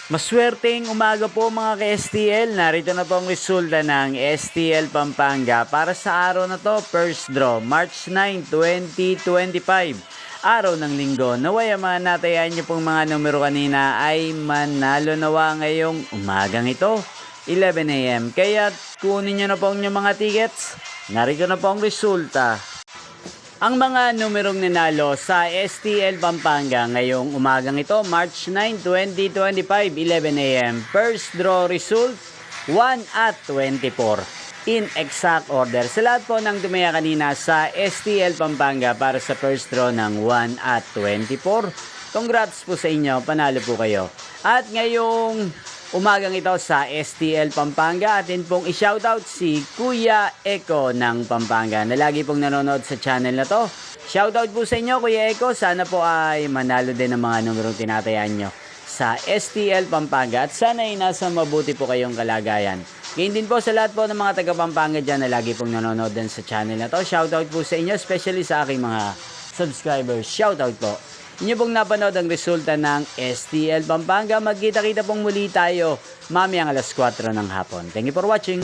Maswerteng umaga po mga ka-STL. Narito na po ang resulta ng STL Pampanga para sa araw na to, first draw, March 9, 2025. Araw ng linggo. Naway ang mga natayan niyo pong mga numero kanina ay manalo nawa ngayong umagang ito, 11 a.m. Kaya kunin niyo na po ang inyong mga tickets. Narito na po ang resulta. Ang mga numerong nanalo sa STL Pampanga ngayong umagang ito, March 9, 2025, 11 a.m. First draw result, 1 at 24. In exact order. Sa lahat po ng tumaya kanina sa STL Pampanga para sa first draw ng 1 at 24. Congrats po sa inyo, panalo po kayo. At ngayong umagang ito sa STL Pampanga, atin pong i-shoutout si Kuya Eko ng Pampanga na lagi pong nanonood sa channel na to. Shoutout po sa inyo Kuya Eko, sana po ay manalo din ng mga numerong tinatayaan nyo sa STL Pampanga at sana ay nasa mabuti po kayong kalagayan. Ngayon din po sa lahat po ng mga taga Pampanga dyan na lagi pong nanonood din sa channel na to. Shoutout po sa inyo, especially sa aking mga subscribers. Shoutout po. Inyo pong napanood ang resulta ng STL Pampanga. Magkita-kita pong muli tayo mamayang alas 4 ng hapon. Thank you for watching.